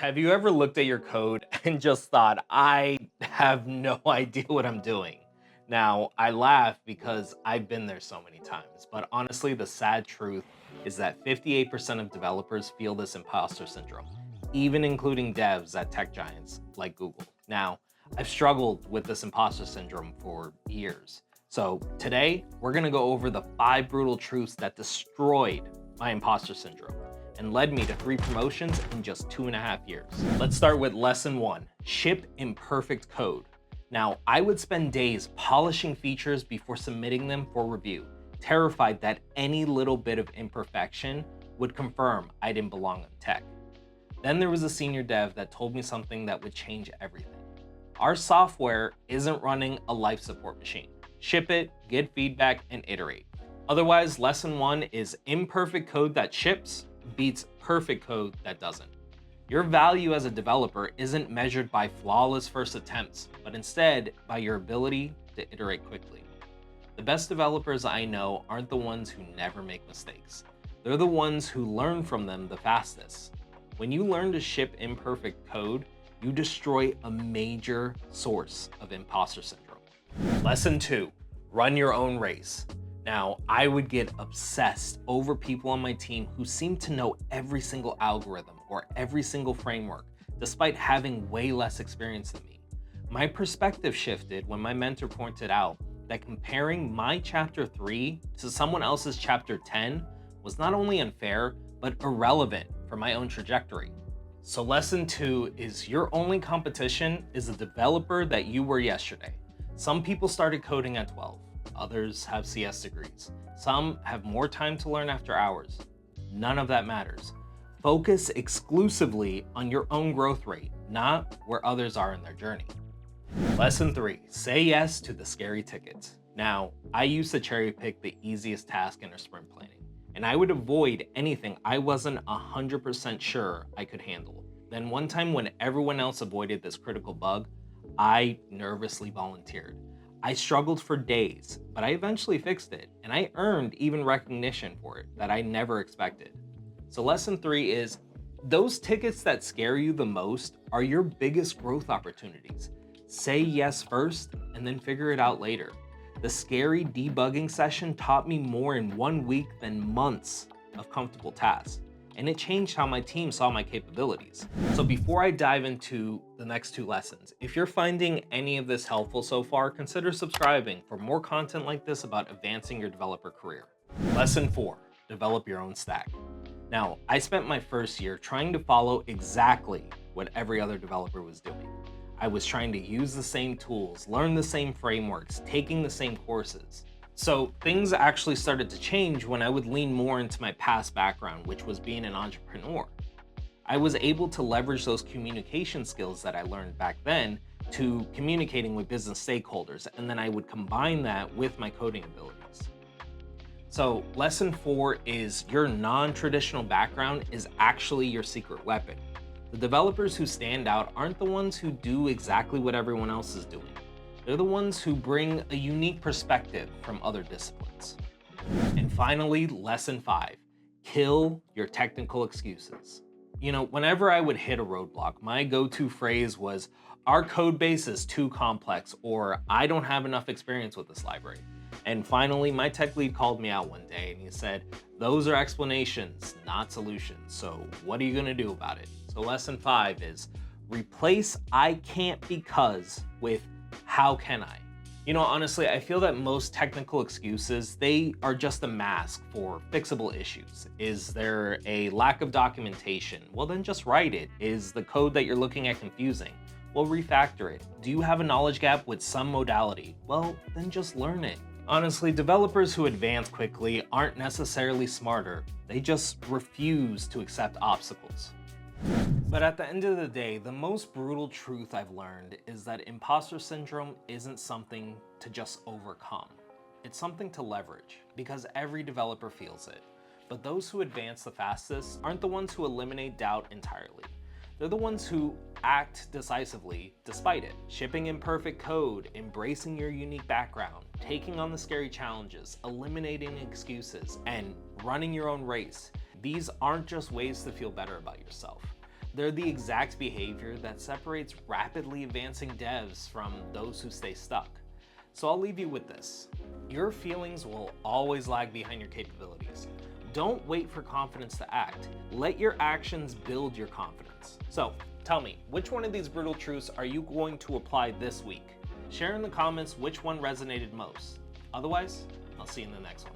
Have you ever looked at your code and just thought, I have no idea what I'm doing? Now, I laugh because I've been there so many times, but honestly, the sad truth is that 58% of developers feel this imposter syndrome, even including devs at tech giants like Google. Now, I've struggled with this imposter syndrome for years. So today, we're gonna go over the 5 brutal truths that destroyed my imposter syndrome and led me to 3 promotions in just 2.5 years. Let's start with lesson 1, ship imperfect code. Now, I would spend days polishing features before submitting them for review, terrified that any little bit of imperfection would confirm I didn't belong in tech. Then there was a senior dev that told me something that would change everything. Our software isn't running a life support machine. Ship it, get feedback, and iterate. Otherwise, lesson 1 is imperfect code that ships beats perfect code that doesn't. Your value as a developer isn't measured by flawless first attempts, but instead by your ability to iterate quickly. The best developers I know aren't the ones who never make mistakes. They're the ones who learn from them the fastest. When you learn to ship imperfect code, you destroy a major source of imposter syndrome. Lesson 2, run your own race. Now, I would get obsessed over people on my team who seemed to know every single algorithm or every single framework, despite having way less experience than me. My perspective shifted when my mentor pointed out that comparing my chapter 3 to someone else's chapter 10 was not only unfair, but irrelevant for my own trajectory. So lesson 2 is your only competition is the developer that you were yesterday. Some people started coding at 12. Others have CS degrees. Some have more time to learn after hours. None of that matters. Focus exclusively on your own growth rate, not where others are in their journey. Lesson 3, say yes to the scary tickets. Now, I used to cherry pick the easiest task in our sprint planning, and I would avoid anything I wasn't 100% sure I could handle. Then one time when everyone else avoided this critical bug, I nervously volunteered. I struggled for days, but I eventually fixed it, and I earned even recognition for it that I never expected. So lesson 3 is, those tickets that scare you the most are your biggest growth opportunities. Say yes first, and then figure it out later. The scary debugging session taught me more in 1 week than months of comfortable tasks, and it changed how my team saw my capabilities. So before I dive into the next 2 lessons, if you're finding any of this helpful so far, consider subscribing for more content like this about advancing your developer career. Lesson 4, develop your own stack. Now, I spent my first year trying to follow exactly what every other developer was doing. I was trying to use the same tools, learn the same frameworks, taking the same courses. So things actually started to change when I would lean more into my past background, which was being an entrepreneur. I was able to leverage those communication skills that I learned back then to communicating with business stakeholders, and then I would combine that with my coding abilities. So lesson 4 is your non-traditional background is actually your secret weapon. The developers who stand out aren't the ones who do exactly what everyone else is doing. They're the ones who bring a unique perspective from other disciplines. And finally, lesson 5, kill your technical excuses. You know, whenever I would hit a roadblock, my go-to phrase was, our code base is too complex, or I don't have enough experience with this library. And finally, my tech lead called me out one day and he said, those are explanations, not solutions. So what are you gonna do about it? So lesson 5 is replace I can't because with how can I? You know, honestly, I feel that most technical excuses, they are just a mask for fixable issues. Is there a lack of documentation? Well, then just write it. Is the code that you're looking at confusing? Well, refactor it. Do you have a knowledge gap with some modality? Well, then just learn it. Honestly, developers who advance quickly aren't necessarily smarter. They just refuse to accept obstacles. But at the end of the day, the most brutal truth I've learned is that imposter syndrome isn't something to just overcome. It's something to leverage, because every developer feels it. But those who advance the fastest aren't the ones who eliminate doubt entirely. They're the ones who act decisively despite it. Shipping imperfect code, embracing your unique background, taking on the scary challenges, eliminating excuses, and running your own race. These aren't just ways to feel better about yourself. They're the exact behavior that separates rapidly advancing devs from those who stay stuck. So I'll leave you with this. Your feelings will always lag behind your capabilities. Don't wait for confidence to act. Let your actions build your confidence. So tell me, which one of these brutal truths are you going to apply this week? Share in the comments which one resonated most. Otherwise, I'll see you in the next one.